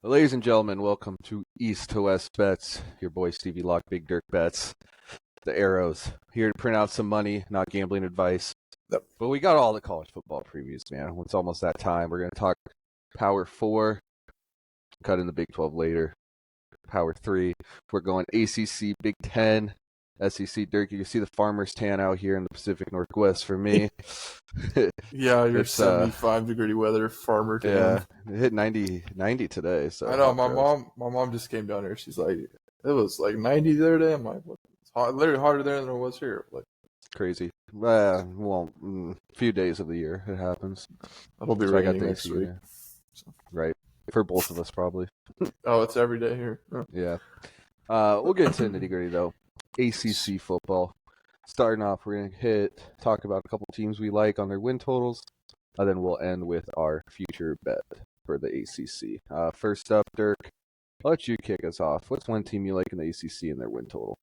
Ladies and gentlemen, welcome to East to West Bets. Your boy Stevie Lock, Big Dirk Bets, the Arrows. Here to print out some money, not gambling advice. Yep. But we got all the college football previews, man. It's almost that time. We're going to talk Power 4, cut in the Big 12 later. Power 3, we're going ACC, Big 10, SEC. Dirk, you can see the farmer's tan out here in the Pacific Northwest for me. Yeah, your It's, 75-degree weather farmer tan. Yeah, it hit 90 today. So I know. gross. My mom just came down here. She's like, it was like 90 the other day. I'm like, what? It's hot, literally hotter there than it was here. Like, Crazy. Few days of the year it happens. it'll be So I got raining next week. Right. For both of us, probably. Oh, it's every day here. Oh. Yeah. We'll get into nitty gritty though. ACC football. Starting off, we're gonna talk about a couple teams we like on their win totals, and then we'll end with our future bet for the ACC. First up, Dirk, I'll let you kick us off. What's one team you like in the ACC and their win total?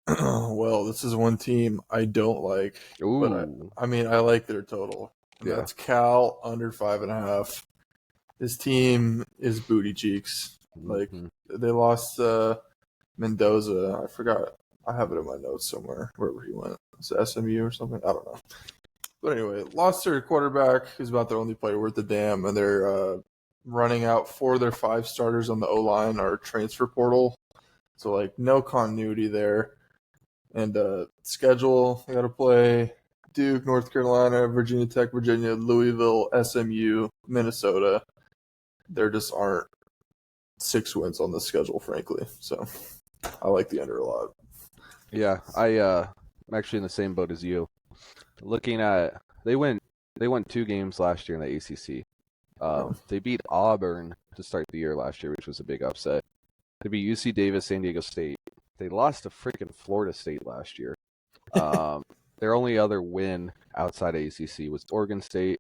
Well, this is one team I don't like. Ooh. But I like their total. And Yeah. That's Cal under 5.5. This team is booty cheeks. Like, they lost Mendoza. I forgot. I have it in my notes somewhere, wherever he went. It's SMU or something. I don't know. But anyway, lost their quarterback, who's about their only player worth a damn, and they're running out 4 of their 5 starters on the O-line are transfer portal. So, like, no continuity there. And schedule, they got to play Duke, North Carolina, Virginia Tech, Virginia, Louisville, SMU, Minnesota. There just aren't 6 wins on the schedule, frankly. So I like the under a lot. Yeah, I'm actually in the same boat as you. Looking at they won 2 games last year in the ACC. They beat Auburn to start the year last year, which was a big upset. They beat UC Davis, San Diego State. They lost to freaking Florida State last year. Their only other win outside of ACC was Oregon State.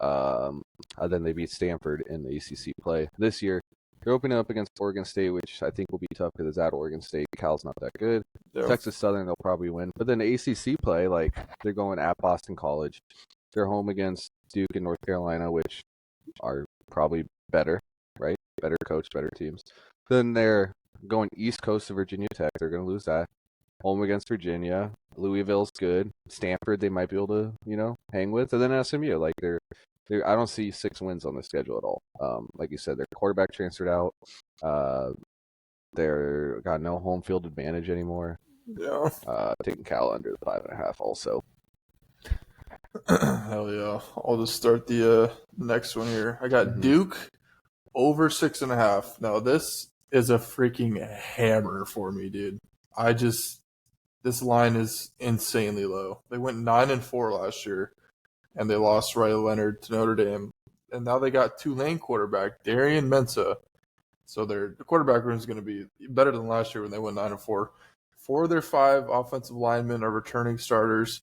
Then they beat Stanford in the ACC play. This year, they're opening up against Oregon State, which I think will be tough because it's at Oregon State. Cal's not that good. Yeah. Texas Southern, they'll probably win. But then the ACC play, like, they're going at Boston College. They're home against Duke and North Carolina, which are probably better, right? Better coach, better teams. Then they're going East Coast to Virginia Tech. They're going to lose that. Home against Virginia. Louisville's good. Stanford, they might be able to, hang with. And then SMU, like, I don't see 6 wins on the schedule at all. Like you said, their quarterback transferred out. They're got no home field advantage anymore. Yeah. Taking Cal under the 5.5 also. Hell yeah. I'll just start the next one here. I got Duke over 6.5. Now, this is a freaking hammer for me, dude. This line is insanely low. They went 9-4 last year, and they lost Riley Leonard to Notre Dame. And now they got Tulane quarterback, Darian Mensah. So the quarterback room is going to be better than last year when they went 9-4. 4 of their 5 offensive linemen are returning starters.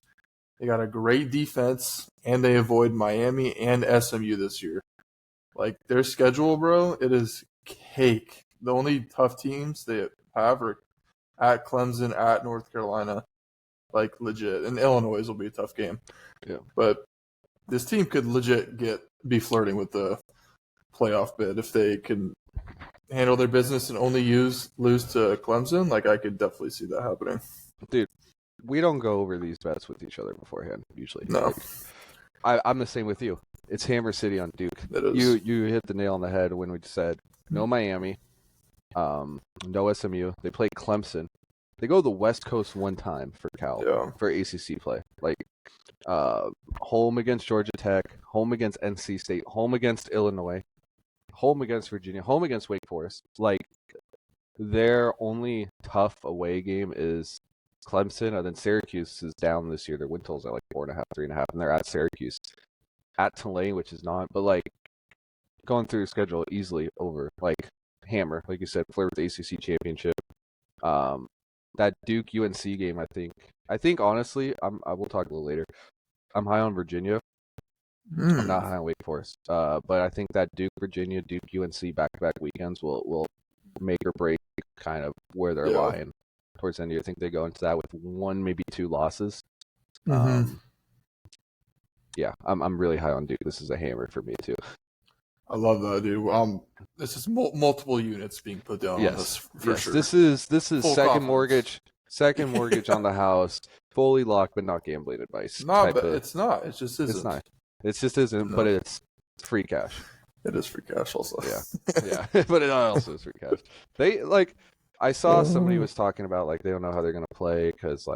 They got a great defense, and they avoid Miami and SMU this year. Like, their schedule, bro, it is cake. The only tough teams they have are at Clemson, at North Carolina, like, legit. And Illinois will be a tough game. Yeah. But this team could legit be flirting with the playoff bid if they can handle their business and only lose to Clemson. Like, I could definitely see that happening. Dude, we don't go over these bets with each other beforehand, usually. No. I'm the same with you. It's Hammer City on Duke. It is. You hit the nail on the head when we said no Miami, no SMU. They play Clemson. They go to the West Coast one time for Cal, for ACC play. Like, home against Georgia Tech, home against NC State, home against Illinois, home against Virginia, home against Wake Forest. Like, their only tough away game is Clemson, and then Syracuse is down this year. Their win totals are like 4.5, 3.5, and they're at Syracuse. At Tulane, which is not, but, like, going through the schedule easily over, like, hammer, like you said, flirt with the ACC championship. That Duke UNC game, I think honestly, I will talk a little later. I'm high on Virginia. I'm not high on Wake Forest. But I think that Duke Virginia, Duke UNC back-to-back weekends will make or break kind of where they're lying towards the end of the year. I think they go into that with 1, maybe 2 losses. Yeah, I'm really high on Duke. This is a hammer for me too. I love that, dude. This is multiple units being put down on this for sure. This is Full second confidence. mortgage on the house, fully locked, but not gambling advice. It's not. It just isn't. It's not. It just isn't. No. But it's free cash. It is free cash, also. Yeah, but it also is free cash. They I saw somebody was talking about they don't know how they're gonna play because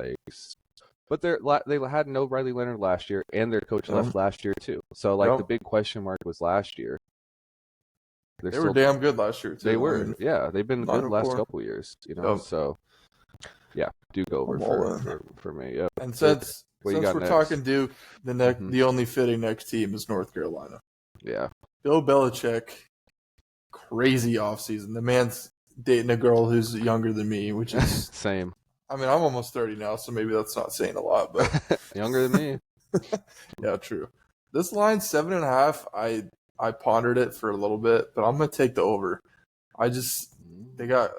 but they had no Riley Leonard last year, and their coach left last year too. So the big question mark was last year. They were damn good last year too. They were, they've been good the last couple of years, So, Duke over for me. Yep. And since we're talking Duke, the only fitting next team is North Carolina. Yeah. Bill Belichick, crazy offseason. The man's dating a girl who's younger than me, which is same. I mean, I'm almost 30 now, so maybe that's not saying a lot, but younger than me. Yeah, true. This line's 7.5. I pondered it for a little bit, but I'm gonna take the over. They got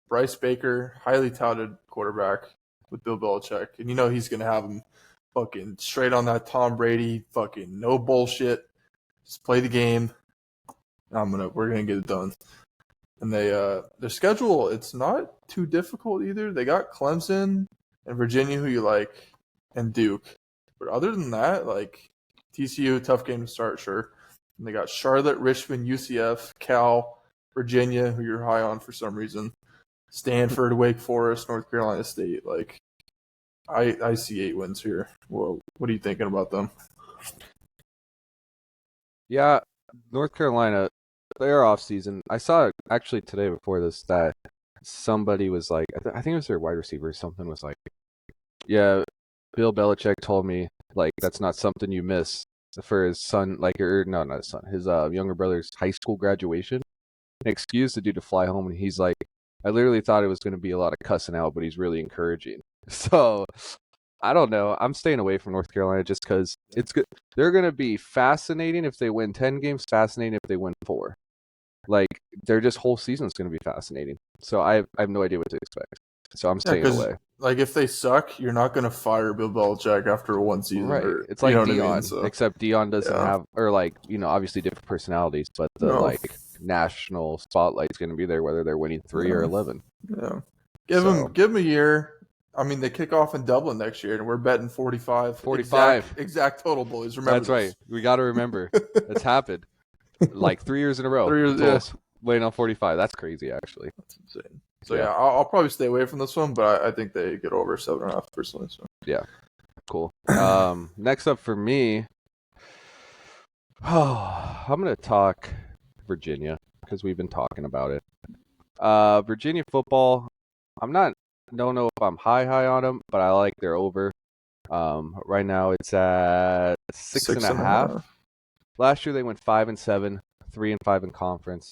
Bryce Baker, highly touted quarterback with Bill Belichick, and he's gonna have him fucking straight on that Tom Brady, fucking no bullshit. Just play the game. We're gonna get it done. And their schedule, it's not too difficult either. They got Clemson and Virginia, who you like, and Duke. But other than that, TCU, tough game to start, sure. And they got Charlotte, Richmond, UCF, Cal, Virginia, who you're high on for some reason, Stanford, Wake Forest, North Carolina State. I see 8 wins here. Well, what are you thinking about them? Yeah, North Carolina, they're off season. I saw actually today before this that somebody was I think it was their wide receiver or something was yeah, Bill Belichick told me that's not something you miss for his son, or no, not his son, his younger brother's high school graduation. An excuse the dude to fly home, and he's I literally thought it was going to be a lot of cussing out, but he's really encouraging. So I don't know. I'm staying away from North Carolina just because it's good. They're going to be fascinating if they win 10 games, fascinating if they win 4. Their just whole season is going to be fascinating. So I have no idea what to expect. So I'm staying away. If they suck, you're not going to fire Bill Belichick after one season. Right. It's like Deion, except Deion doesn't have, or obviously different personalities, but the national spotlight's going to be there whether they're winning 3 or 11. Yeah. Give them a year. I mean, they kick off in Dublin next year, and we're betting 45. 45. Exact total, boys. Remember That's right. We got to remember. It's happened. 3 years in a row. 3 years, waiting on 45. That's crazy, actually. That's insane. So, I'll probably stay away from this one, but I think they get over 7.5 personally. So. Yeah. Cool. Next up for me, I'm going to talk Virginia because we've been talking about it. Virginia football, don't know if I'm high on them, but I like their over. Right now it's at 6.5. Last year they went 5-7, 3-5 in conference.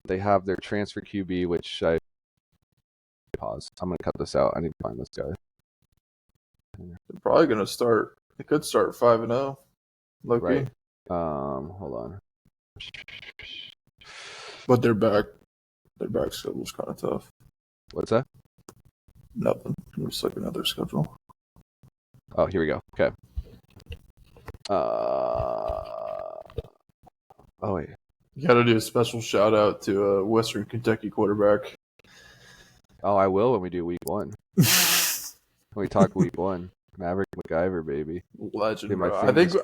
They have their transfer QB, which pause. I'm gonna cut this out. I need to find this guy. They're probably gonna start. They could start 5-0. Right. Hold on. But their back schedule's kind of tough. What's that? Nothing. I'm just looking at their schedule. Oh, here we go. Okay. Oh wait. You got to do a special shout out to a Western Kentucky quarterback. Oh, I will when we do week 1. When we talk week 1, Maverick McIver, baby. Legend. Bro.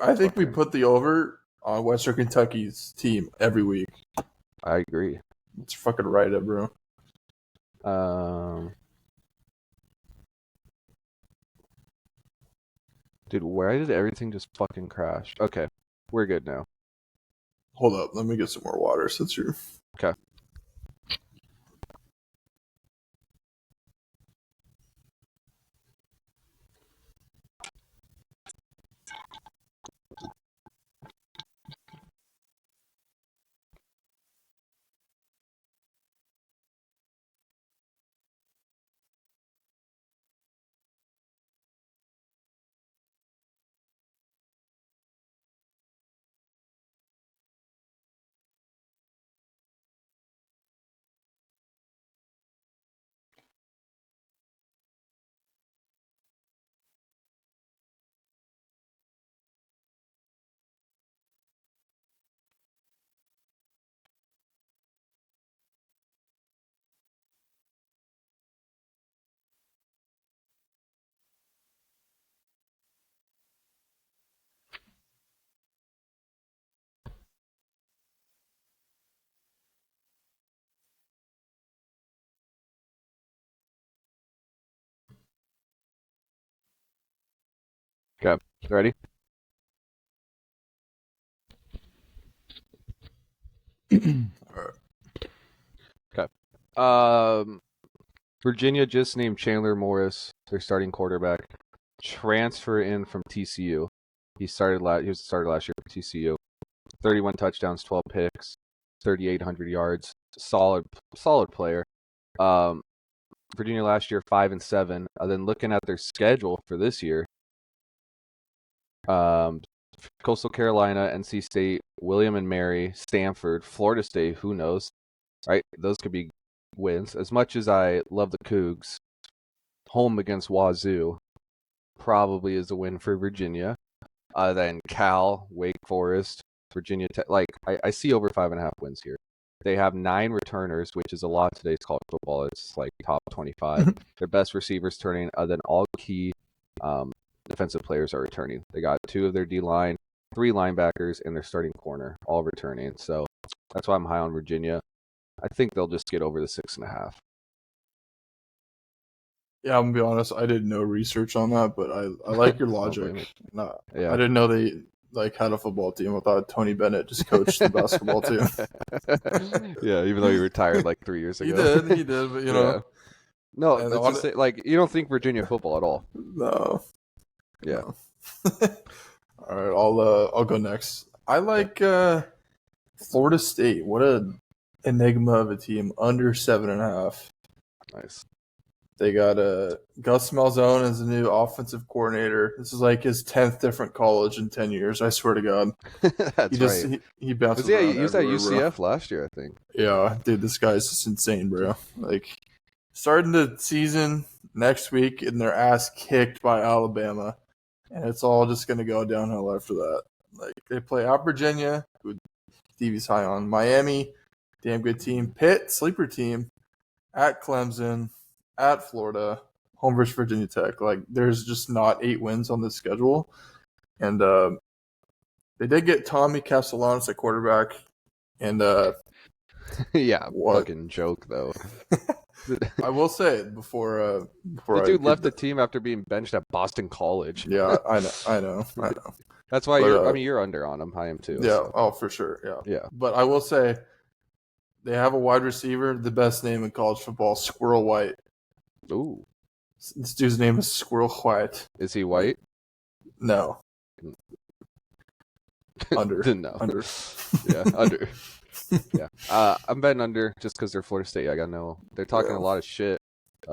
I think we put the over on Western Kentucky's team every week. I agree. Let's fucking write it, bro. Dude, why did everything just fucking crash? Okay, we're good now. Hold up, let me get some more water since you're... Okay. Ready? All right. Okay. Virginia just named Chandler Morris their starting quarterback. Transfer in from TCU. He started last year for TCU. 31 touchdowns, 12 picks, 3,800 yards. Solid player. Virginia last year 5-7. Then looking at their schedule for this year, Coastal Carolina, NC State, William and Mary, Stanford, Florida State. Who knows? Right, those could be wins. As much as I love the Cougs, home against Wazoo probably is a win for Virginia. Then Cal, Wake Forest, Virginia Tech. Like I see over 5.5 wins here. They have 9 returners, which is a lot today's college football. It's like top 25. Their best receivers turning. Then all key defensive players are returning. They got 2 of their D line, 3 linebackers, and their starting corner all returning. So that's why I'm high on Virginia. I think they'll just get over the 6.5. Yeah, I'm gonna be honest. I did no research on that, but I like your logic. I didn't know they had a football team. I thought Tony Bennett just coached the basketball team. Yeah, even though he retired like 3 years ago. He did, but you know. No, let's just say, like, you don't think Virginia football at all. No. Yeah. No. All right, I'll go next. I like Florida State. What a enigma of a team. Under 7.5. Nice. They got Gus Malzahn as the new offensive coordinator. This is like his 10th different college in 10 years. I swear to God. That's right. He bounces around. Yeah, he was at UCF last year, I think. Yeah, dude, this guy's just insane, bro. Like, starting the season next week and their ass kicked by Alabama, and it's all just going to go downhill after that. Like, they play out Virginia, who Stevie's high on. Miami, damn good team. Pitt, sleeper team. At Clemson. At Florida, home versus Virginia Tech. Like, there's just not 8 wins on this schedule. And they did get Tommy Castellanos at quarterback. And yeah, fucking joke though. I will say before the dude left the team after being benched at Boston College. Yeah, I know. That's why you're under on him. I am too. Yeah, so. Oh, for sure. Yeah. But I will say they have a wide receiver, the best name in college football, Squirrel White. Ooh. This dude's name is Squirrel White. Is he white? No. Under. No. Under. Yeah, under. Yeah. I'm betting under just because they're Florida State. I got no. They're talking a lot of shit.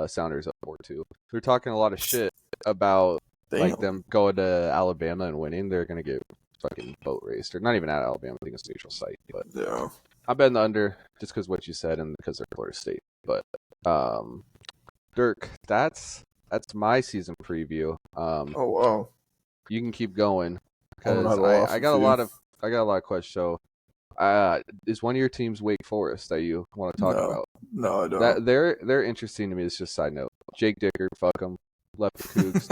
Sounders up 4-2. They're talking a lot of shit about them going to Alabama and winning. They're gonna get fucking boat raced. Or not even at Alabama. I think it's a neutral site. But yeah, I'm betting the under just because what you said and because they're Florida State. But Dirk, that's my season preview. Oh wow. You can keep going because I got a lot of questions. So, is one of your teams Wake Forest that you want to talk about? No, I don't. They're interesting to me. It's just a side note. Jake Dicker, fuck him, left the Cougs.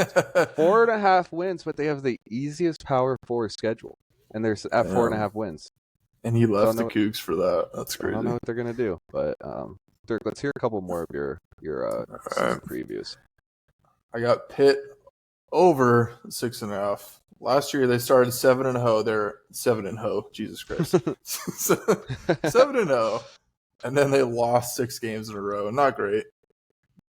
4.5 wins, but they have the easiest Power 4 schedule, and they're at 4.5 wins. And he left the Cougs for that. That's crazy. I don't know what they're gonna do, but Dirk, let's hear a couple more of your season previews. I got Pitt over 6.5. Last year they started 7-0. They're 7-0. Jesus Christ, 7-0, and then they lost 6 games in a row. Not great.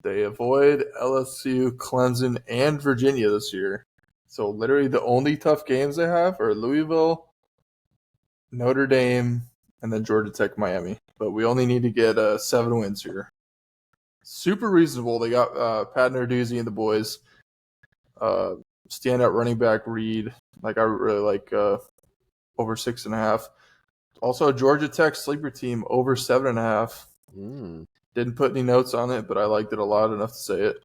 They avoid LSU, Clemson, and Virginia this year. So literally the only tough games they have are Louisville, Notre Dame, and then Georgia Tech, Miami. But we only need to get 7 wins here. Super reasonable. They got Pat Narduzzi and the boys. Standout running back Reed. Like, I really like over 6.5. Also, Georgia Tech sleeper team over 7.5. Didn't put any notes on it, but I liked it a lot enough to say it.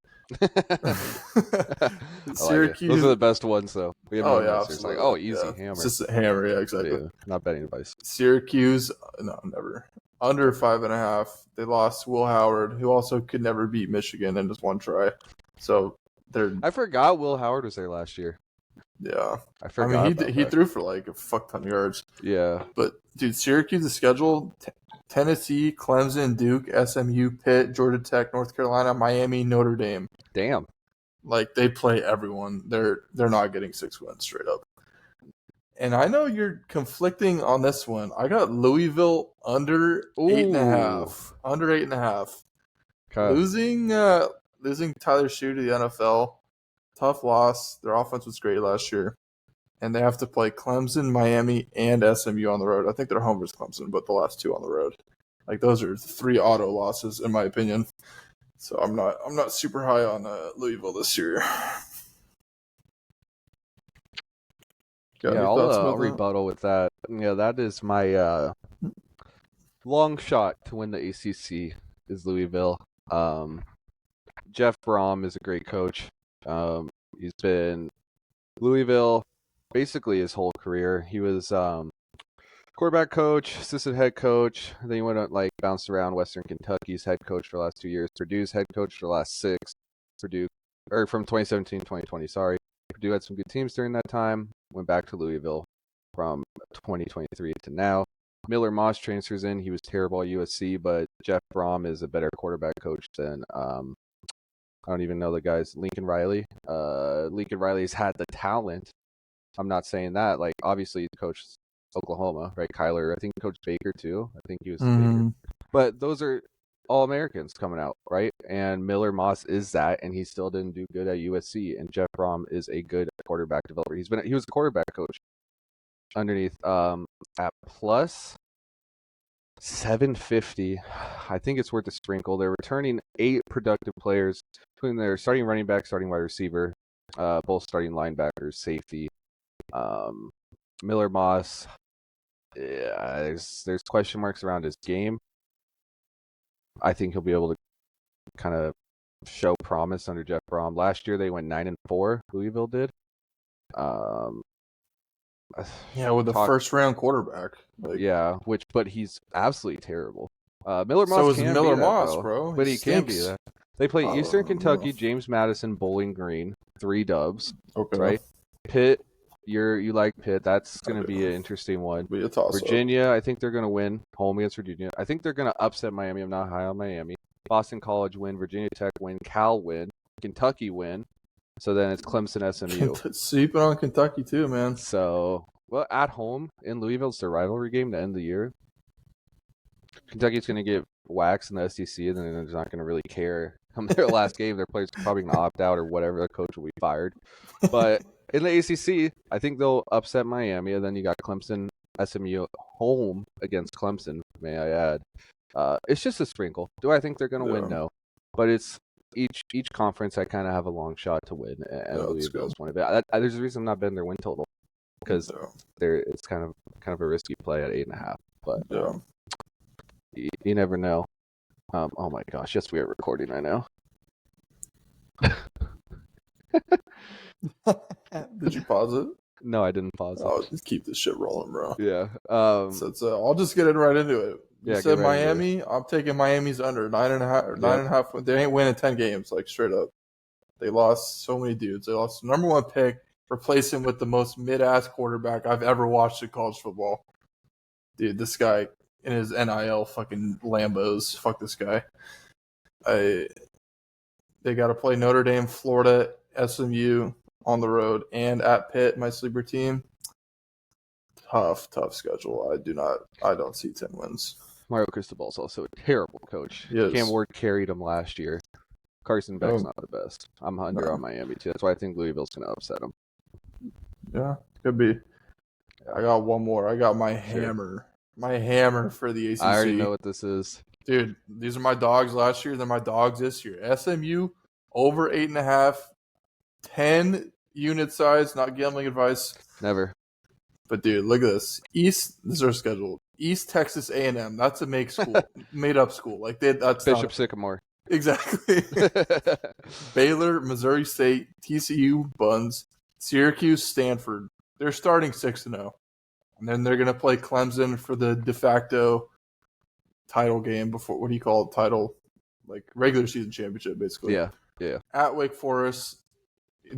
Syracuse. Those are the best ones, though. We have it's like, easy hammer. It's just a hammer, yeah, exactly. Yeah, not betting advice. Syracuse, no, never. Under 5.5. They lost Will Howard, who also could never beat Michigan in just one try. So I forgot Will Howard was there last year. Yeah, I forgot. I mean, he threw for like a fuck ton of yards. Yeah, but dude, Syracuse's schedule: Tennessee, Clemson, Duke, SMU, Pitt, Georgia Tech, North Carolina, Miami, Notre Dame. Damn. Like they play everyone. They're not getting 6 wins straight up. And I know you're conflicting on this one. I got Louisville under 8.5. Under 8.5. Okay. Losing Tyler Shue to the NFL. Tough loss. Their offense was great last year. And they have to play Clemson, Miami, and SMU on the road. I think their home is Clemson, but the last 2 on the road. Like those are 3 auto losses in my opinion. So I'm not super high on Louisville this year. I'll rebuttal with that. Yeah, that is my long shot to win the ACC is Louisville. Jeff Brom is a great coach. He's been Louisville basically his whole career. He was quarterback coach, assistant head coach. Then he went on, bounced around Western Kentucky's head coach for the last 2 years. Purdue's head coach for the last 6. From 2017 2020. Sorry, Purdue had some good teams during that time. Went back to Louisville from 2023 to now. Miller Moss transfers in. He was terrible at USC, but Jeff Brom is a better quarterback coach than I don't even know the guys. Lincoln Riley. Lincoln Riley's had the talent. I'm not saying that. Obviously, he coached Oklahoma, right? Kyler, I think he coached Baker too. I think he was Baker. But those are all Americans coming out, right? And Miller Moss is that, and he still didn't do good at USC. And Jeff Brom is a good quarterback developer. He was a quarterback coach underneath at plus 750. I think it's worth a sprinkle. They're returning 8 productive players, including their starting running back, starting wide receiver, both starting linebackers, safety. Miller Moss. Yeah, there's question marks around his game. I think he'll be able to kind of show promise under Jeff Brom. Last year they went 9-4. Louisville did. With the first round quarterback. But he's absolutely terrible. Miller Moss. So is Miller Moss, bro. But he can be that. They play Eastern Kentucky, James Madison, Bowling Green, 3 dubs. Okay. Right. Pitt. You like Pitt. That's going to be an interesting one. Be a toss-up. Virginia, I think they're going to win home against Virginia. I think they're going to upset Miami. I'm not high on Miami. Boston College win. Virginia Tech win. Cal win. Kentucky win. So then it's Clemson, SMU. Sleeping on Kentucky too, man. So, at home in Louisville, it's their rivalry game to end the year. Kentucky's going to get waxed in the SEC, and then they're not going to really care. Come their last game, their players are probably going to opt out or whatever. The coach will be fired. But in the ACC, I think they'll upset Miami, and then you got Clemson, SMU home against Clemson, may I add. It's just a sprinkle. Do I think they're going to win? No. But it's each conference I kind of have a long shot to win, and Louisville's one of it. There's a reason I'm not betting their win total, because it's kind of a risky play at 8.5. But you never know. Oh my gosh! Yes, we are recording right now. Did you pause it? No, I didn't pause it. Just keep this shit rolling, bro. Yeah. So I'll just get it right into it. You said Miami. I'm taking Miami's under 9.5. 9.5. They ain't winning 10 games, straight up. They lost so many dudes. They lost the number 1 pick, replace him with the most mid-ass quarterback I've ever watched in college football. Dude, this guy in his NIL fucking Lambos. Fuck this guy. They got to play Notre Dame, Florida, SMU on the road, and at Pitt, my sleeper team. Tough schedule. I don't see 10 wins. Mario Cristobal's also a terrible coach. Cam Ward carried him last year. Carson Beck's not the best. I'm under on Miami too. That's why I think Louisville's going to upset him. Yeah, could be. I got one more. I got my hammer. My hammer for the ACC. I already know what this is. Dude, these are my dogs last year. They're my dogs this year. SMU over 8.5. 10 unit size. Not gambling advice. Never. But dude, look at this. This is our schedule. East Texas A&M. That's a made up school. That's Bishop Sycamore. Exactly. Baylor, Missouri State, TCU, Buns, Syracuse, Stanford. They're starting 6-0. And then they're going to play Clemson for the de facto title game before, what do you call it? Title, regular season championship, basically. Yeah. At Wake Forest,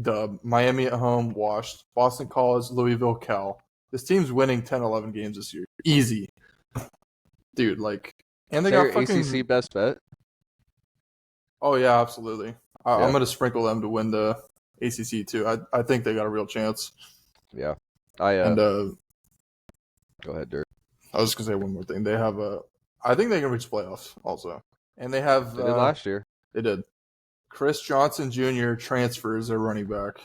dub. Miami at home, washed. Boston College, Louisville, Cal. This team's winning 10, 11 games this year. Easy. Dude, and they got fucking... ACC best bet? Oh, yeah, absolutely. I'm going to sprinkle them to win the ACC too. I think they got a real chance. Yeah. Go ahead, Dirk. I was just going to say one more thing. They have I think they can reach playoffs also. And they have... They did last year. They did. Chris Johnson Jr. transfers their running back.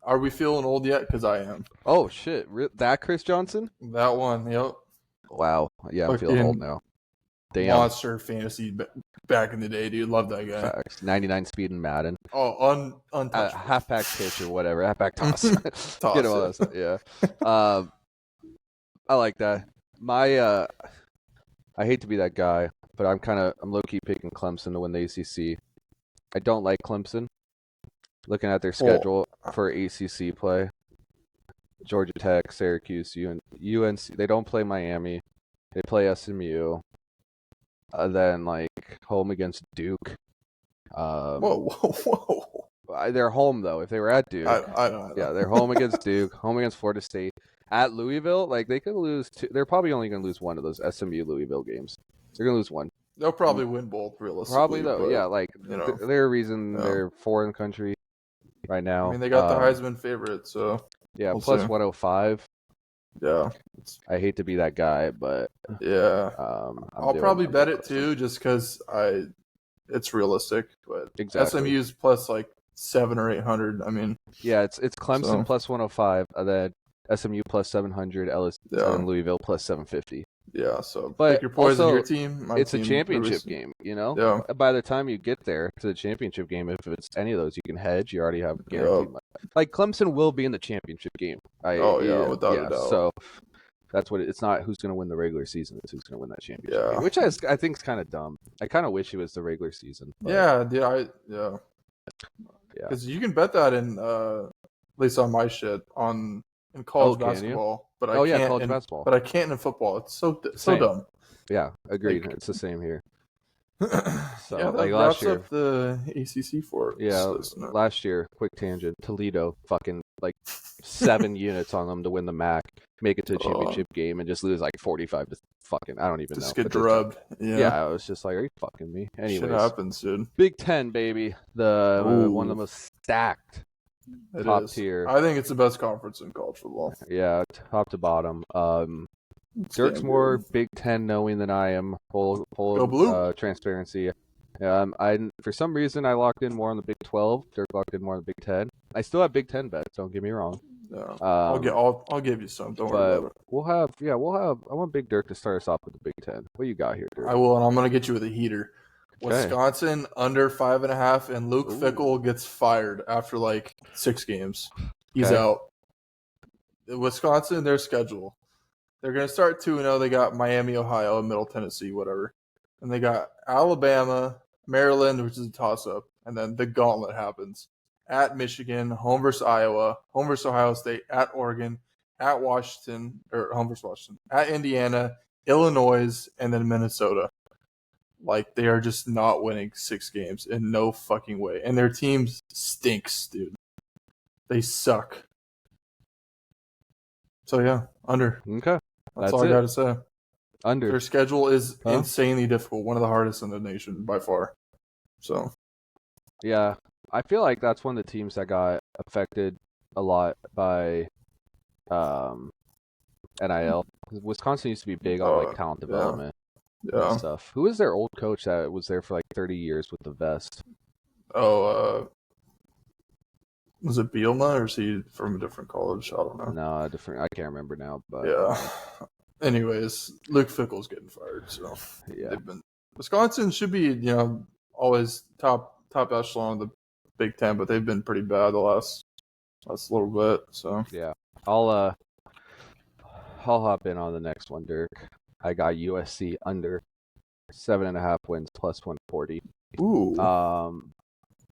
Are we feeling old yet? Because I am. Oh, shit. That Chris Johnson? That one, yep. Wow. Yeah, I'm feeling old now. Damn. Monster fantasy back in the day, dude. Love that guy. Facts. 99 speed in Madden. Oh, untouchable. Halfback pitch or whatever. Halfback toss. Toss. Get all that stuff. Yeah. I like that. I hate to be that guy, but I'm low-key picking Clemson to win the ACC. I don't like Clemson. Looking at their schedule for ACC play, Georgia Tech, Syracuse, UNC. They don't play Miami. They play SMU. Then home against Duke. Whoa! They're home though. If they were at Duke, I know. Yeah, they're home against Duke. Home against Florida State. At Louisville, they could lose. They're probably only going to lose one of those SMU Louisville games. They're going to lose one. They'll probably win both, realistically. Probably though, yeah. They're a reason they're 4 in the country right now. I mean, they got the Heisman favorite, so yeah, we'll plus 105. Yeah, I hate to be that guy, but yeah, I'll probably bet it too, just because it's realistic. But exactly. SMU's plus 700 or 800. I mean, yeah, it's Clemson plus 105, and then SMU plus 700, LSU and Louisville plus 750. Yeah, so but pick your poison, your team. It's a championship game, Yeah. By the time you get there to the championship game, if it's any of those, you can hedge. You already have guaranteed money. Clemson will be in the championship game. Without a doubt. So that's what it's not. Who's going to win the regular season? It's who's going to win that championship game, which I think is kind of dumb. I kind of wish it was the regular season. But... Yeah, dude. Because you can bet that in at least on my shit in college basketball, but I can't college basketball. But I can't in football. It's so dumb. Yeah, agreed. It's the same here. So that last year, up the ACC for last year, quick tangent. Toledo, fucking 7 units on them to win the MAC, make it to the championship game, and just lose 45 to fucking I don't even know. Just get drubbed. Yeah, I was just are you fucking me? Anyways, shit happens, dude. Big Ten, baby, one of the most stacked. Top tier. I think it's the best conference in college football. Yeah, top to bottom. Dirk's more Big Ten knowing than I am. Full transparency. For some reason I locked in more on the Big 12. Dirk locked in more on the Big 10. I still have Big 10 bets. Don't get me wrong. Yeah. I'll give you some. Don't worry about it. We'll have. I want Big Dirk to start us off with the Big 10. What you got here, Dirk? I will, and I'm gonna get you with a heater. Okay. Wisconsin under 5.5, and Luke Fickell gets fired after 6 games. He's out. Wisconsin, their schedule. They're going to start 2-0. They got Miami, Ohio, Middle Tennessee, whatever. And they got Alabama, Maryland, which is a toss-up. And then the gauntlet happens. At Michigan, home versus Iowa, home versus Ohio State, at Oregon, at Washington, or home versus Washington, at Indiana, Illinois, and then Minnesota. They are just not winning 6 games in no fucking way. And their team stinks, dude. They suck. So, yeah, under. Okay. That's all I got to say. Under. Their schedule is insanely difficult. One of the hardest in the nation by far. So. Yeah. I feel like that's one of the teams that got affected a lot by NIL. Wisconsin used to be big on talent development. Yeah. Stuff. Who is their old coach that was there for 30 years with the vest? Was it Bielma or is he from a different college? I don't know. No, different. I can't remember now. But yeah. Anyways, Luke Fickell's getting fired. So yeah, Wisconsin should be always top echelon of the Big Ten, but they've been pretty bad the last little bit. So yeah, I'll hop in on the next one, Dirk. I got USC under 7.5 wins plus 140. Ooh.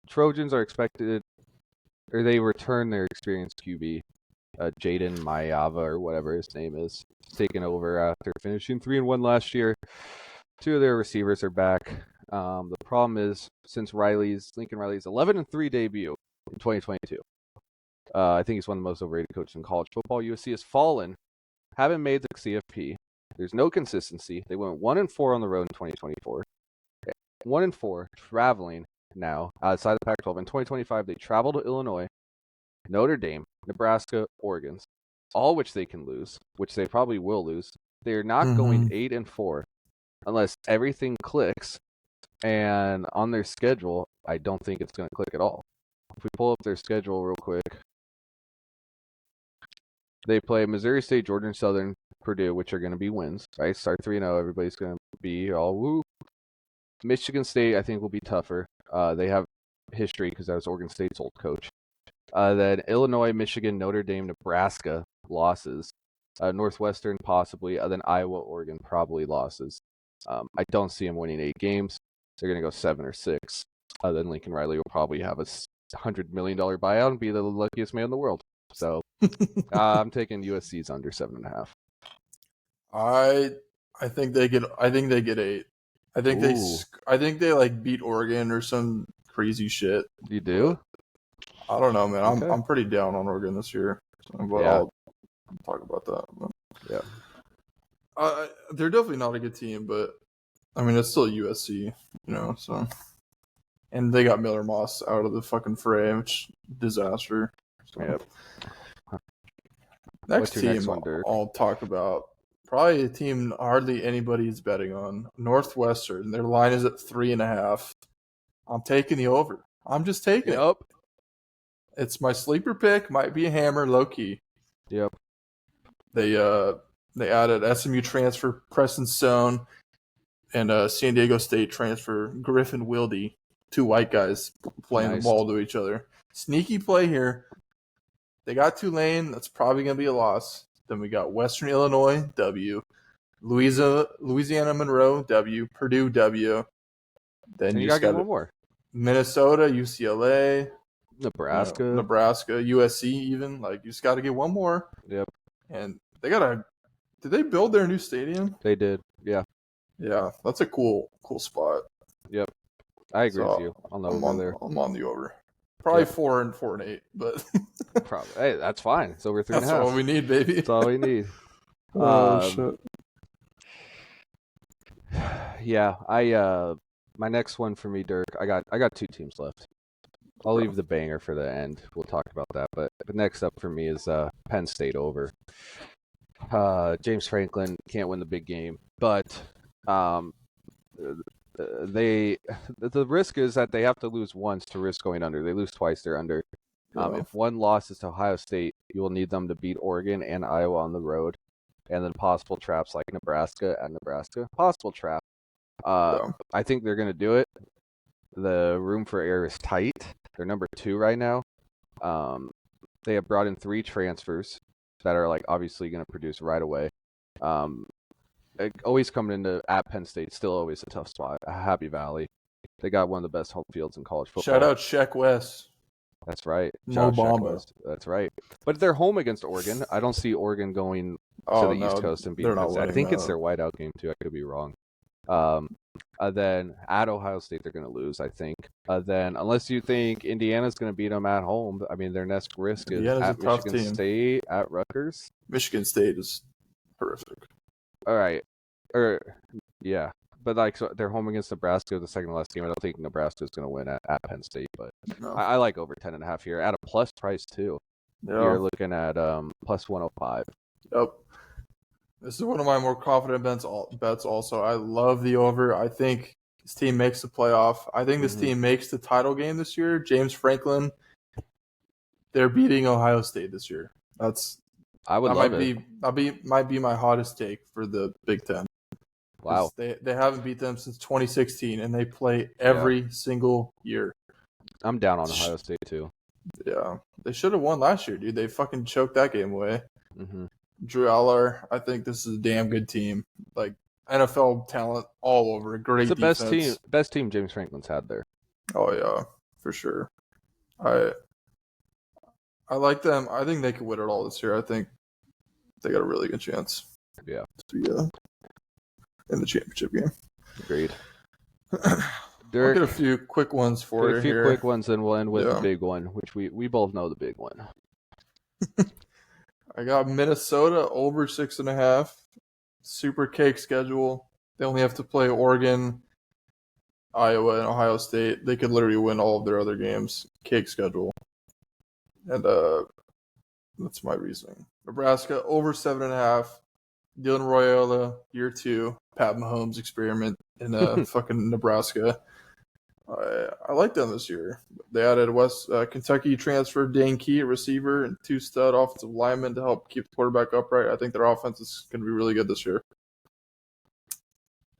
Trojans are expected, or they return their experienced QB, Jaden Mayava or whatever his name is, taking over after finishing 3-1 last year. 2 of their receivers are back. The problem is since Lincoln Riley's 11-3 debut in 2022, I think he's one of the most overrated coaches in college football. USC has fallen, haven't made the CFP. There's no consistency. They went 1-4 on the road in 2024. 1-4 traveling, now outside the Pac-12. In 2025, they travel to Illinois, Notre Dame, Nebraska, Oregon, all which they can lose, which they probably will lose. They're not going 8-4 unless everything clicks. And on their schedule, I don't think it's going to click at all. If we pull up their schedule real quick, they play Missouri State, Georgia Southern, Purdue, which are going to be wins, right? Start 3-0. Everybody's going to be all woo. Michigan State, I think, will be tougher. They have history because that was Oregon State's old coach. Then Illinois, Michigan, Notre Dame, Nebraska, losses. Northwestern, possibly. Then Iowa, Oregon, probably losses. I don't see them winning 8 games. They're going to go 7 or 6. Then Lincoln Riley will probably have a $100 million buyout and be the luckiest man in the world. So I'm taking USC's under 7.5. I think they get 8. I think they like beat Oregon or some crazy shit. You do? I don't know, man. Okay. I'm pretty down on Oregon this year. But Yeah. I'll talk about that. But, yeah. They're definitely not a good team, but I mean it's still USC, so. And they got Miller Moss out of the fucking fray, which disaster. So. Yep. Next team I'll talk about. Probably a team hardly anybody is betting on. Northwestern. Their line is at 3.5. I'm taking the over. I'm just taking it. It's my sleeper pick. Might be a hammer, low key. Yep. They added SMU transfer Preston Stone and San Diego State transfer Griffin Wilde. 2 white guys playing the ball to each other. Sneaky play here. They got Tulane. That's probably going to be a loss. Then we got Western Illinois, W. Louisiana Monroe, W. Purdue, W. Then you got to get one more. Minnesota, UCLA. Nebraska, USC even. Like, you just got to get one more. Yep. And they got to – did they build their new stadium? They did, yeah. Yeah, that's a cool spot. Yep. I agree with you. I'm on the over. Probably 4 and 8, but probably. Hey, that's fine. It's over 3.5. That's all we need, baby. That's all we need. Shit. Yeah, my next one for me, Dirk. I got 2 teams left. I'll leave the banger for the end. We'll talk about that. But next up for me is Penn State over. James Franklin can't win the big game, but the risk is that they have to lose once to risk going under. They lose twice, they're under. If one loss is to Ohio State, you will need them to beat Oregon and Iowa on the road, and then possible traps like Nebraska and Nebraska. Possible trap. I think they're going to do it. The room for error is tight. They're number 2 right now. They have brought in 3 transfers that are like obviously going to produce right away. Always coming into at Penn State, still always a tough spot. Happy Valley. They got one of the best home fields in college football. Shout out Sheck West. That's right. Obama. That's right. But they're home against Oregon. I don't see Oregon going to the East Coast and beating Penn State. I think it's their whiteout game too. I could be wrong. Then at Ohio State, they're going to lose, I think. Then unless you think Indiana's going to beat them at home, I mean, their next risk is at Michigan State, at Rutgers. Michigan State is horrific. All right. Yeah. But so they're home against Nebraska the second to last game. I don't think Nebraska is going to win at Penn State, but I like over 10.5 here at a plus price too. Yeah. You're looking at plus 105. Yep. This is one of my more confident bets also. I love the over. I think this team makes the playoff. I think this team makes the title game this year. James Franklin, they're beating Ohio State this year. Might be my hottest take for the Big Ten. Wow. They haven't beat them since 2016, and they play every single year. I'm down on Ohio State, too. Yeah. They should have won last year, dude. They fucking choked that game away. Mm-hmm. Drew Aller, I think this is a damn good team. Like, NFL talent all over. Great defense. It's the best team James Franklin's had there. Oh, yeah. For sure. I like them. I think they could win it all this year. I think they got a really good chance. Yeah. To be in the championship game. Agreed. Dirk, I'll get a few quick ones for you here. Quick ones, and we'll end with the big one, which we both know the big one. I got Minnesota over 6.5. Super cake schedule. They only have to play Oregon, Iowa and Ohio State. They could literally win all of their other games. Cake schedule. And that's my reasoning. Nebraska over 7.5. Dylan Royola, year 2. Pat Mahomes experiment in fucking Nebraska. I like them this year. They added West Kentucky transfer Dane Key, a receiver, and 2 stud offensive linemen to help keep the quarterback upright. I think their offense is going to be really good this year.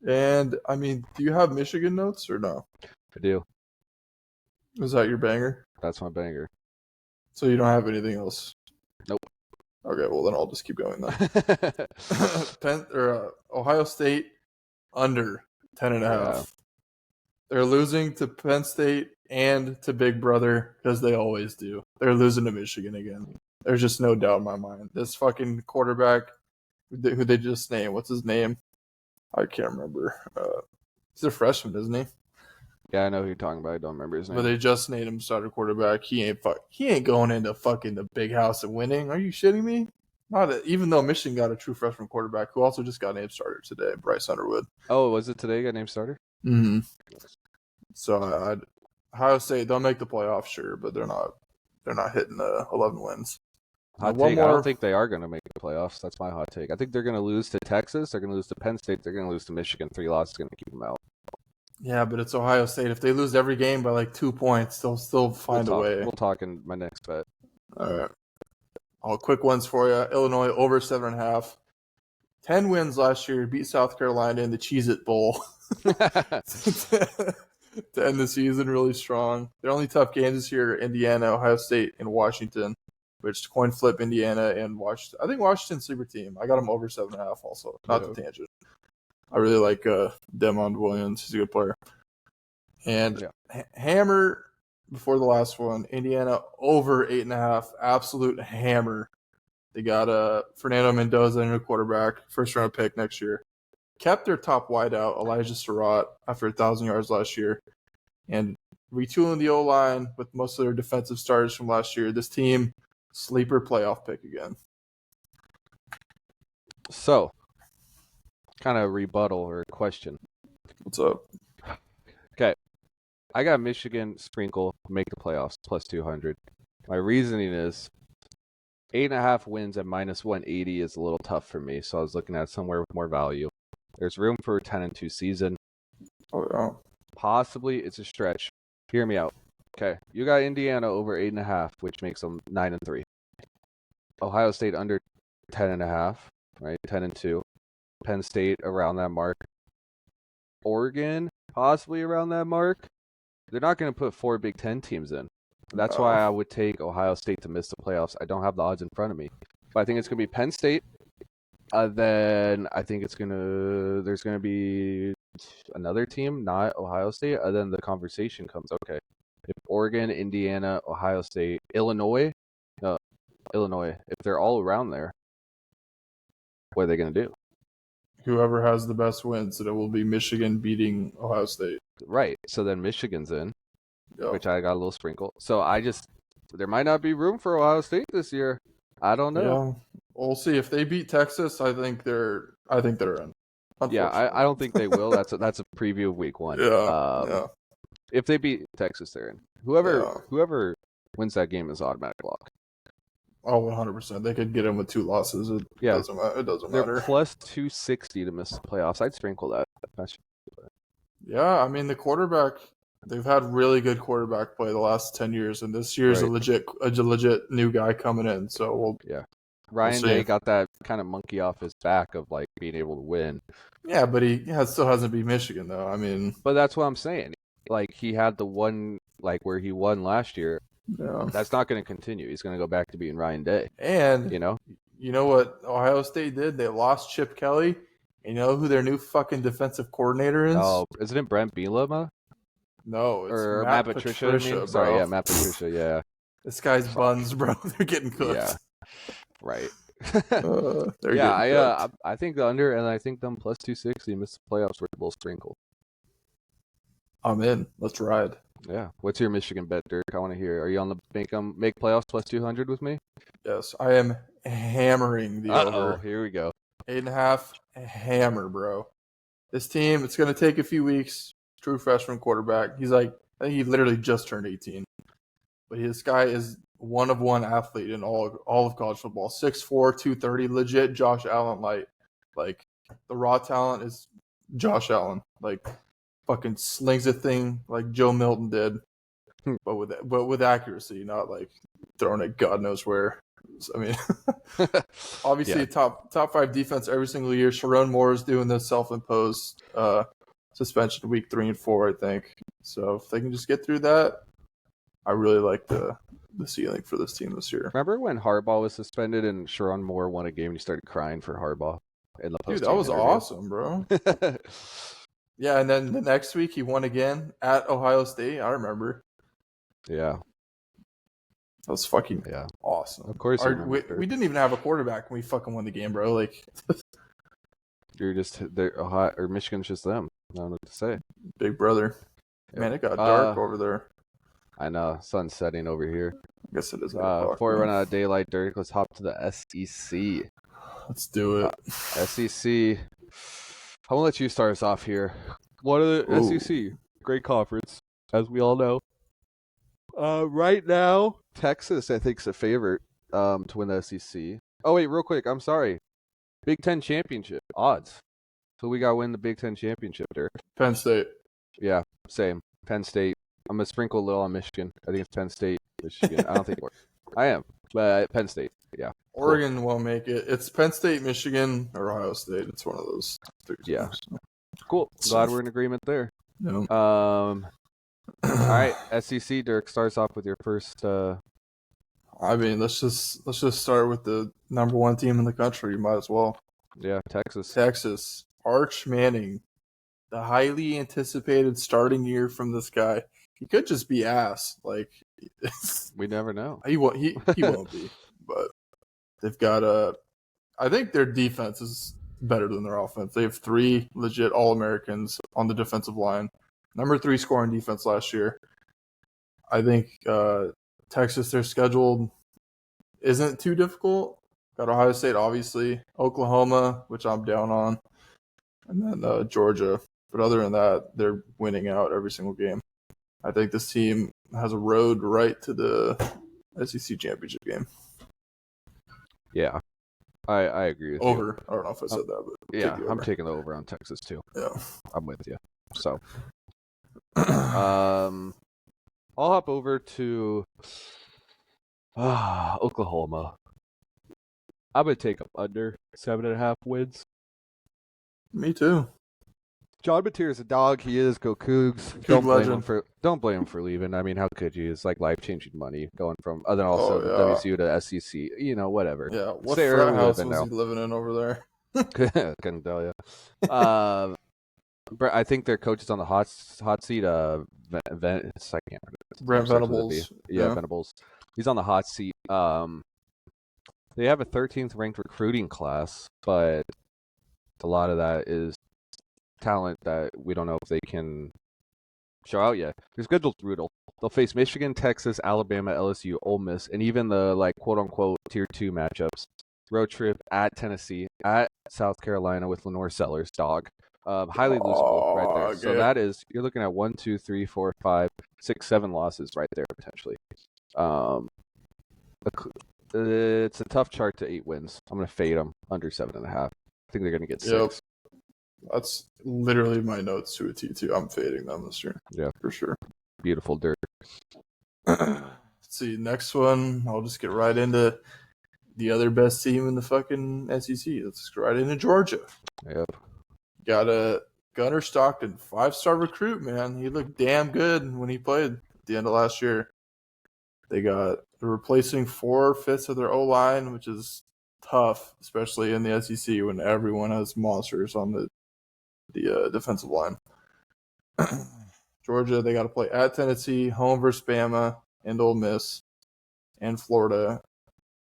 And, I mean, do you have Michigan notes or no? I do. Is that your banger? That's my banger. So you don't have anything else? Nope. Okay, well, then I'll just keep going then. Ohio State under 10.5. Yeah. They're losing to Penn State and to Big Brother because they always do. They're losing to Michigan again. There's just no doubt in my mind. This fucking quarterback who they just named, what's his name? I can't remember. He's a freshman, isn't he? Yeah, I know who you're talking about. I don't remember his name. But they just named him starter quarterback. He ain't going into fucking the big house and winning. Are you shitting me? Even though Michigan got a true freshman quarterback who also just got named starter today, Bryce Underwood. Oh, was it today? Got named starter? Mm-hmm. So Ohio State, they'll make the playoffs, sure, but they're not hitting 11 wins. Hot take. I don't think they are going to make the playoffs. That's my hot take. I think they're going to lose to Texas. They're going to lose to Penn State. They're going to lose to Michigan. 3 losses is going to keep them out. Yeah, but it's Ohio State. If they lose every game by like 2 points, they'll still find a way. We'll talk in my next bet. All right. All quick ones for you. Illinois over 7.5. 10 wins last year. Beat South Carolina in the Cheez-It Bowl. To end the season really strong. Their only tough games this year are Indiana, Ohio State, and Washington, which coin flip Indiana and Washington. I think Washington's sleeper team. I got them over 7.5 also. Not the tangent. I really like Demond Williams. He's a good player. And hammer before the last one. Indiana over 8.5. Absolute hammer. They got Fernando Mendoza, a new quarterback, first round pick next year. Kept their top wideout, Elijah Surratt, after 1,000 yards last year. And retooling the O-line with most of their defensive starters from last year. This team, sleeper playoff pick again. So, kind of rebuttal or question. What's up? Okay. I got Michigan sprinkle, make the playoffs, plus 200. My reasoning is 8.5 wins at minus 180 is a little tough for me, so I was looking at somewhere with more value. There's room for a 10-2 season. Oh, yeah. Possibly it's a stretch. Hear me out. Okay, you got Indiana over 8.5, which makes them 9-3. Ohio State under 10.5, right? 10-2. Penn State around that mark. Oregon possibly around that mark. They're not going to put 4 Big Ten teams in. That's why I would take Ohio State to miss the playoffs. I don't have the odds in front of me, but I think it's going to be Penn State. Then I think there's going to be another team, not Ohio State. Then the conversation comes, okay, if Oregon, Indiana, Ohio State, Illinois, if they're all around there, what are they going to do? Whoever has the best wins, and it will be Michigan beating Ohio State. Right. So then Michigan's in, which I got a little sprinkle. So there might not be room for Ohio State this year. I don't know. Yeah. We'll see. If they beat Texas, I think they're in. Yeah, I don't think they will. That's a preview of week 1. Yeah. If they beat Texas, they're in. Whoever wins that game is automatic lock. Oh, 100%. They could get in with 2 losses. It doesn't matter. They're plus 260 to miss the playoffs. I'd sprinkle that. Yeah, I mean the quarterback. They've had really good quarterback play the last 10 years, and this year's a legit new guy coming in. So Ryan Day got that kind of monkey off his back of like being able to win. Yeah, but he still hasn't beat Michigan though. I mean, but that's what I'm saying. Like he had the one where he won last year. Yeah. That's not going to continue. He's going to go back to being Ryan Day. And you know what Ohio State did? They lost Chip Kelly. You know who their new fucking defensive coordinator is? Oh, isn't it Brent Bielema? No, it's Matt Patricia. Bro. Sorry, yeah, Matt Patricia. Yeah. This guy's buns, bro. They're getting cooked. Yeah. Right. I think the under, and I think them plus 260 miss the playoffs with a little sprinkle. I'm in. Let's ride. Yeah. What's your Michigan bet, Dirk? I want to hear. Are you on the make playoffs plus 200 with me? Yes, I am hammering the over. Here we go. 8.5 hammer, bro. This team, it's going to take a few weeks. true freshman quarterback. He's like, I think he literally just turned 18. But this guy is one of one athlete in all of college football. 6'4", 230, legit Josh Allen light. Like, the raw talent is Josh Allen. Like, fucking slings a thing like Joe Milton did, but with accuracy, not like throwing it God knows where. I mean, obviously top 5 defense every single year. Sharon Moore is doing the self-imposed suspension week 3 and 4, I think. So if they can just get through that, I really like the ceiling for this team this year. Remember when Harbaugh was suspended and Sharon Moore won a game and he started crying for Harbaugh in the post-game Dude, that was interview? awesome, bro. Yeah, and then the next week he won again at Ohio State. I remember. Yeah. That was fucking awesome. Of course, we didn't even have a quarterback when we fucking won the game, bro. Like, you're just Ohio or Michigan's just them. I don't know what to say. Big brother. Yep. Man, it got dark over there. I know, sun's setting over here. I guess it is. Before we run out of daylight, Dirk, let's hop to the SEC. Let's do it. SEC. I'm gonna let you start us off here. What are the SEC? Great conference, as we all know. Right now, Texas, I think, is a favorite to win the SEC. Oh, wait, real quick. I'm sorry. Big Ten championship odds. So we got to win the Big Ten championship there. Penn State. Yeah, same. Penn State. I'm going to sprinkle a little on Michigan. I think it's Penn State, Michigan. I don't think I am. But Penn State, yeah. Oregon won't make it. It's Penn State, Michigan, or Ohio State. It's one of those. Yeah. Cool. Glad we're in agreement there. Yeah. All right, SEC. Dirk starts off with your first. I mean, let's just start with the number 1 team in the country. You might as well. Yeah, Texas. Texas. Arch Manning, the highly anticipated starting year from this guy. He could just be ass. Like, we never know. He won't be, but they've got I think their defense is better than their offense. They have 3 legit All-Americans on the defensive line. Number 3 scoring defense last year. I think Texas, their schedule isn't too difficult. Got Ohio State, obviously. Oklahoma, which I'm down on. And then Georgia. But other than that, they're winning out every single game. I think this team has a road right to the SEC championship game. Yeah. I agree with over. You. I don't know if I said that, but yeah, I'm taking the over on Texas too. Yeah. I'm with you. So I'll hop over to Oklahoma. I'm gonna take up under 7.5 wins. Me too. John Mateer is a dog. He is. Go Cougs. Don't blame him for leaving. I mean, how could you? It's like life-changing money going from WSU to SEC. You know, whatever. Yeah. What frat house was he living in over there? Couldn't tell you. I think their coach is on the hot seat. I can't remember. Brent Venables. Yeah, Venables. He's on the hot seat. They have a 13th ranked recruiting class, but a lot of that is talent that we don't know if they can show out yet. Their schedule's brutal. They'll face Michigan, Texas, Alabama, LSU, Ole Miss, and even the quote unquote tier 2 matchups. Road trip at Tennessee, at South Carolina with Lenore Sellers, dog. Highly losable right there. Okay. So that is, you're looking at 1, 2, 3, 4, 5, 6, 7 losses right there potentially. It's a tough chart to 8 wins. I'm going to fade them under 7.5. I think they're going to get 6. Yep. That's literally my notes to a T2. I'm fading them this year. Yeah, for sure. Beautiful dirt. Let's see, next one. I'll just get right into the other best team in the fucking SEC. Let's get right into Georgia. Yep. Got a Gunnar Stockton, 5-star recruit, man. He looked damn good when he played at the end of last year. They're replacing 4/5 of their O-line, which is tough, especially in the SEC when everyone has monsters on the defensive line. Georgia, they got to play at Tennessee, home versus Bama, and Ole Miss, and Florida,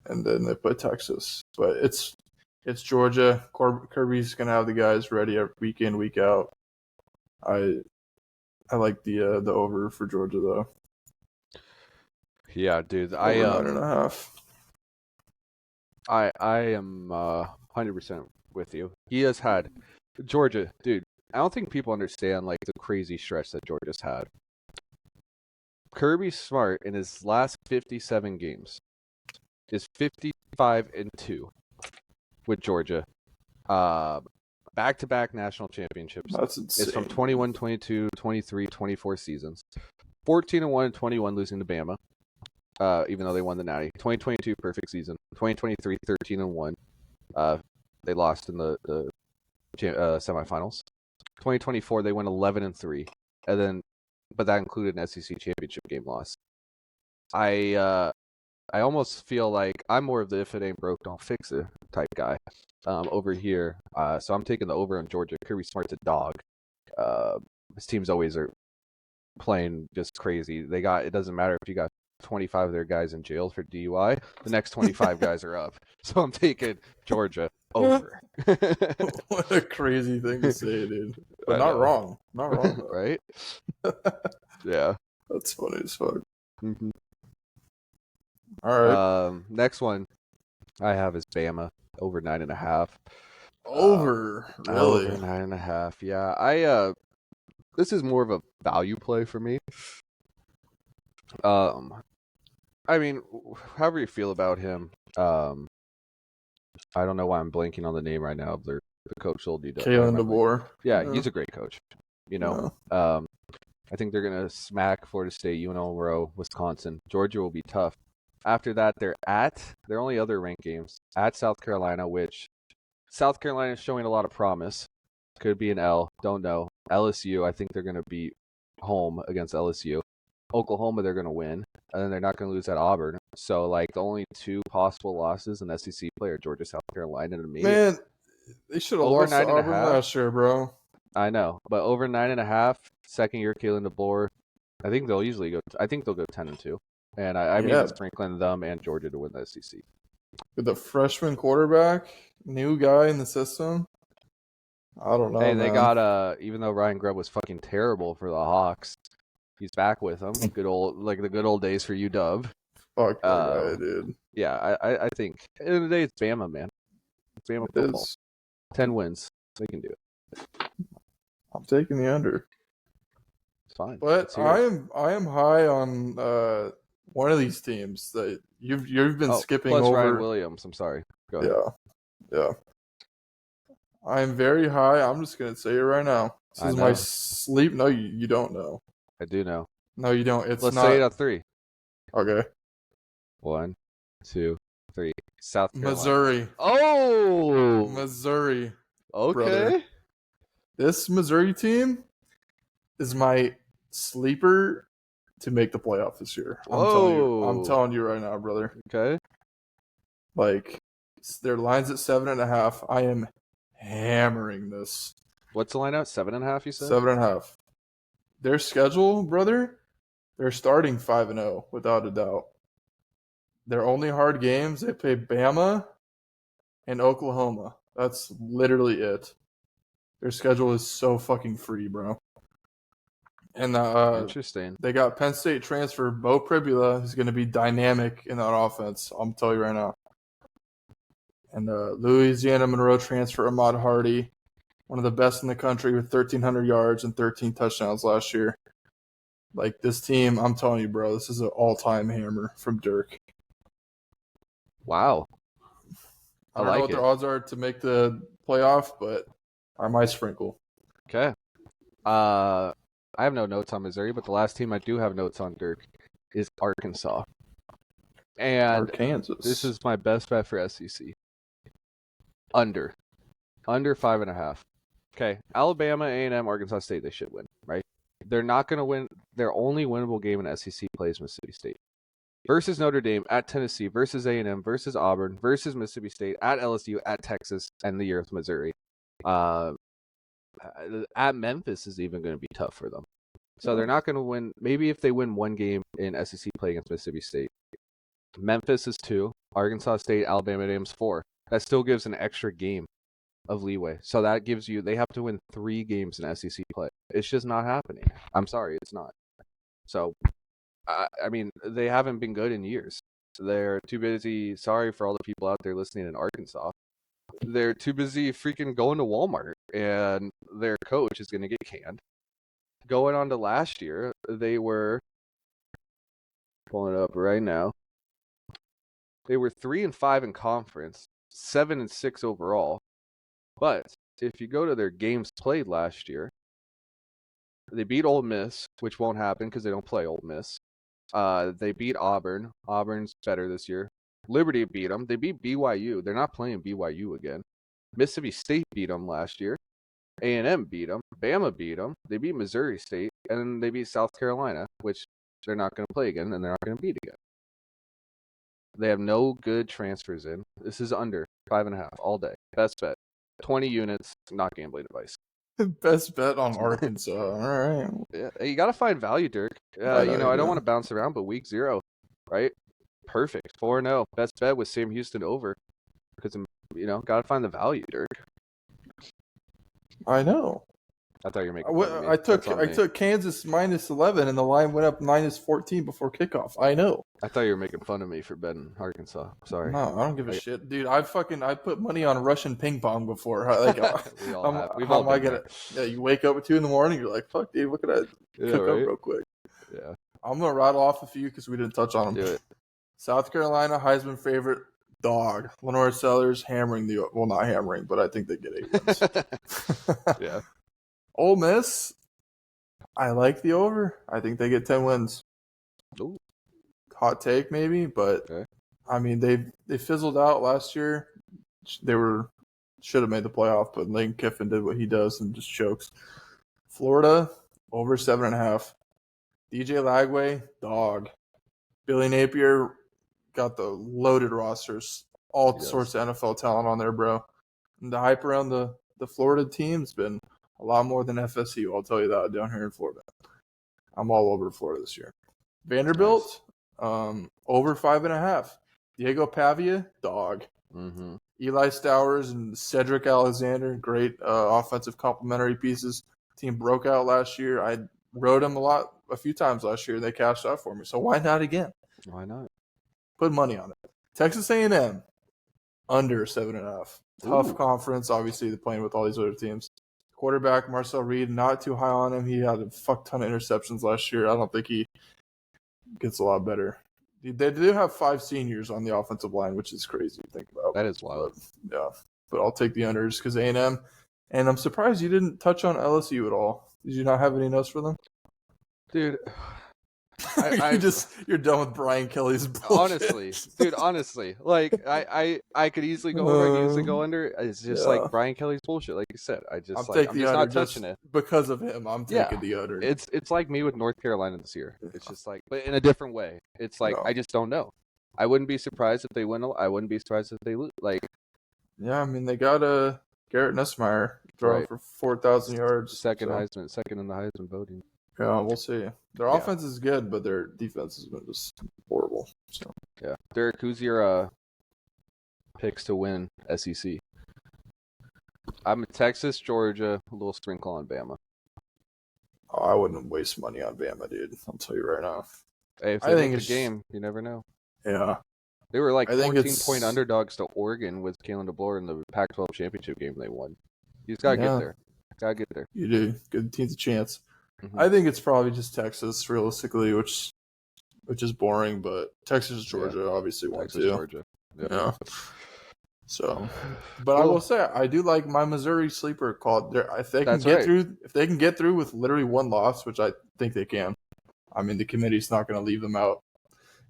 and then they play Texas. But it's Georgia. Kirby's gonna have the guys ready week in, week out. I like the over for Georgia though. Yeah, dude. Over 9.5. I am 100% with you. He has had Georgia, dude. I don't think people understand like the crazy stretch that Georgia's had. Kirby Smart in his last 57 games is 55-2 with Georgia. Back-to-back national championships. That's insane. It's from 21, 22, 23, 24 seasons. 14-1 and 21 losing to Bama, even though they won the Natty. 2022 perfect season. 2023 13-1. They lost in the semifinals. 2024 they went 11-3, and then, but that included an SEC championship game loss. I almost feel like I'm more of the if it ain't broke, don't fix it type guy over here. So I'm taking the over on Georgia. Kirby Smart's a dog. His teams always are playing just crazy. It doesn't matter if you got 25 of their guys in jail for DUI. The next 25 guys are up. So I'm taking Georgia over. What a crazy thing to say, dude. But not wrong. Not wrong, though. Right? Yeah. That's funny as fuck. Mm-hmm. All right. Next one I have is Bama over 9.5. Over, really? Over 9.5. Yeah, this is more of a value play for me. I mean, however you feel about him, I don't know why I'm blanking on the name right now of the coach. Kalen DeBoer. Yeah, he's a great coach. You know, I think they're gonna smack Florida State, UNLV, Wisconsin. Georgia will be tough. After that, they're their only other ranked games at South Carolina, which South Carolina is showing a lot of promise. Could be an L, don't know. LSU, I think they're gonna beat home against LSU. Oklahoma, they're gonna win, and then they're not gonna lose at Auburn. So, like, the only two possible losses in SEC play are Georgia, South Carolina, to me. Man, they should have lost to Auburn last year, bro. I know, but over 9.5, second year Kalen DeBoer, I think they'll usually go. I think they'll go 10-2, and I mean sprinkling them and Georgia to win the SEC. With the freshman quarterback, new guy in the system. I don't know. Hey, they got even though Ryan Grubb was fucking terrible for the Hawks, he's back with them. The good old days for UW. Fuck that guy, dude. Yeah, I think at the end of the day it's Bama, man. It's Bama football. 10 wins, they can do it. I'm taking the under. It's fine. But I am high on one of these teams that you've been skipping plus over. Ryan Williams. I'm sorry. Go ahead. Yeah. I'm very high. I'm just gonna say it right now. This is my sleep. No, you don't know. I do know. No, you don't. Let's say it on 3. Okay. 1, 2, 3. South Carolina. Missouri. Oh, Missouri. Okay. Brother. This Missouri team is my sleeper to make the playoff this year. I'm telling you right now, brother. Okay. Like, their line's at 7.5. I am hammering this. What's the line out? 7.5, you said? 7.5. Their schedule, brother, they're starting 5-0 without a doubt. Their only hard games, they play Bama and Oklahoma. That's literally it. Their schedule is so fucking free, bro. And interesting. They got Penn State transfer Bo Pribula, who's going to be dynamic in that offense. I'm telling you right now. And Louisiana Monroe transfer Ahmad Hardy, one of the best in the country with 1,300 yards and 13 touchdowns last year. Like, this team, I'm telling you, bro, this is an all-time hammer from Dirk. Wow. I don't know what their odds are to make the playoff, but I might sprinkle. Okay. I have no notes on Missouri, but the last team I do have notes on, Dirk, is Arkansas. And Arkansas. This is my best bet for SEC. Under 5.5. Okay. Alabama, A&M, Arkansas State, they should win, right? They're not going to win. Their only winnable game in SEC play is Mississippi State. Versus Notre Dame, at Tennessee, versus A&M, versus Auburn, versus Mississippi State, at LSU, at Texas, and the year of Missouri. At Memphis is even going to be tough for them. So they're not going to win. Maybe if they win one game in SEC play against Mississippi State. Memphis is 2. Arkansas State, Alabama, A&M's 4. That still gives an extra game of leeway. So that gives you, they have to win 3 games in SEC play. It's just not happening. I'm sorry, it's not. So, I mean, they haven't been good in years. They're too busy. Sorry for all the people out there listening in Arkansas. they're too busy freaking going to Walmart, and their coach is going to get canned. Going on to last year, they were pulling it up right now. They were 3-5 in conference, 7-6 overall. But if you go to their games played last year, they beat Ole Miss, which won't happen because they don't play Ole Miss. They beat Auburn. Auburn's better this year. Liberty beat them. They beat BYU. They're not playing BYU again. Mississippi State beat them last year. A&M beat them. Bama beat them. They beat Missouri State. And then they beat South Carolina, which they're not going to play again, and they're not going to beat again. They have no good transfers in. This is under 5.5 all day. Best bet. 20 units, not gambling advice. Best bet on Arkansas. All right. Yeah, you got to find value, Dirk. I don't want to bounce around, but week 0, right? Perfect. 4-0. Best bet with Sam Houston over. Because, got to find the value, Dirk. I know. I thought you were making fun of me. I took Kansas -11, and the line went up -14 before kickoff. I know. I thought you were making fun of me for betting Arkansas. Sorry. No, I don't give a shit, dude. I put money on Russian ping pong before. Like, we all have. We've all been there. Yeah, you wake up at 2 a.m, you're like, fuck, dude, what could I cook up real quick? Yeah. I'm gonna rattle off a few because we didn't touch on them. Do it. South Carolina Heisman favorite dog. Lenore Sellers hammering not hammering, but I think they get 8 wins. Yeah. Ole Miss, I like the over. I think they get 10 wins. Ooh. Hot take maybe, but okay. I mean they fizzled out last year. They should have made the playoff, but Lane Kiffin did what he does and just chokes. Florida over 7.5. DJ Lagway, dog. Billy Napier got the loaded rosters, all sorts of NFL talent on there, bro. And the hype around the Florida team's been a lot more than FSU, I'll tell you that, down here in Florida. I'm all over Florida this year. Vanderbilt, over 5.5. Diego Pavia, dog. Mm-hmm. Eli Stowers and Cedric Alexander, great offensive complementary pieces. Team broke out last year. I rode them a few times last year. They cashed out for me. So why not again? Why not? Put money on it. Texas A&M, under 7.5. Tough conference. Obviously, they're playing with all these other teams. Quarterback Marcel Reed, not too high on him. He had a fuck ton of interceptions last year. I don't think he gets a lot better. They do have 5 seniors on the offensive line, which is crazy to think about. That is wild. But I'll take the unders because A&M. And I'm surprised you didn't touch on LSU at all. Did you not have any notes for them? Dude, you're done with Brian Kelly's bullshit. Honestly, like I could easily go over, I could easily go under. It's just like Brian Kelly's bullshit, like you said. I'm just not touching it because of him. I'm taking the under. It's like me with North Carolina this year. It's just like, but in a different way. It's like I just don't know. I wouldn't be surprised if they win. I wouldn't be surprised if they lose. Like, yeah, I mean they got Garrett Nussmeier throwing for 4,000 yards, second in the Heisman voting. Yeah, we'll see. Their offense is good, but their defense has been just horrible. So. Yeah. Derek, who's your picks to win SEC? I'm Texas, Georgia, a little sprinkle on Bama. Oh, I wouldn't waste money on Bama, dude. I'll tell you right now. Hey, if they make the game, you never know. Yeah. They were like 14-point underdogs to Oregon with Kalen DeBoer in the Pac-12 championship game they won. You just gotta get there. Gotta get there. You do. Good team's a chance. Mm-hmm. I think it's probably just Texas, realistically, which is boring, but Texas, Georgia, obviously won too. Georgia. Yeah. So, but I will say I do like my Missouri sleeper call. If they can get through with literally one loss, which I think they can. I mean, the committee's not going to leave them out.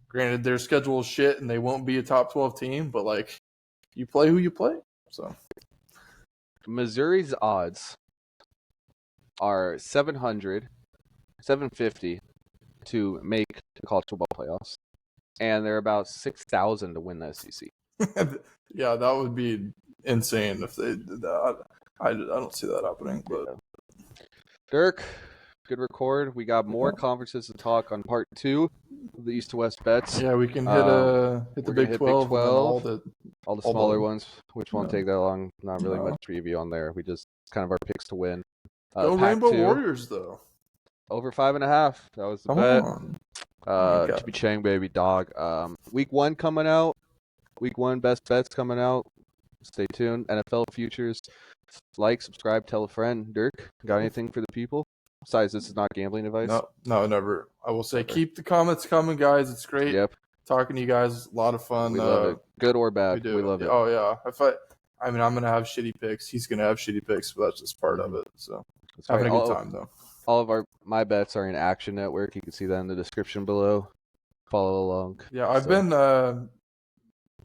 Granted, their schedule is shit and they won't be a top 12 team, but like, you play who you play. So, Missouri's odds are 700, 750 to make the college football playoffs, and they're about 6,000 to win the SEC. Yeah, that would be insane if they did that. I don't see that happening. But Dirk, good record. We got more conferences to talk on part 2 of the East to West bets. Yeah, we can hit the Big 12, all the smaller ones, which won't take that long. Not really much preview on there. We just kind of our picks to win. Go Rainbow Warriors, though. Over 5.5. That was the bet. Chibi Chang, baby, dog. Week 1 coming out. Week 1 best bets coming out. stay tuned. NFL futures. Like, subscribe, tell a friend. Dirk, got anything for the people? Besides, this is not gambling advice. No, never. I will say keep the comments coming, guys. It's great. Yep. Talking to you guys, a lot of fun. We love it. Good or bad, we love it. Oh yeah. I'm gonna have shitty picks. He's gonna have shitty picks, but that's just part of it. So having a good time though. All of my bets are in Action Network. You can see that in the description below. Follow along. Yeah, I've been.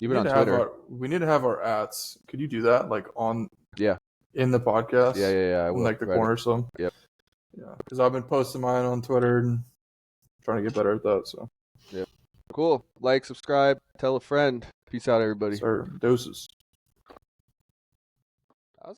You've been on Twitter. We need to have our @. Could you do that, like on? Yeah. In the podcast. Yeah. I will. In like the corner or something. Yep. Yeah, because I've been posting mine on Twitter and trying to get better at that. So. Yep. Cool. Like, subscribe, tell a friend. Peace out, everybody. Sir, doses.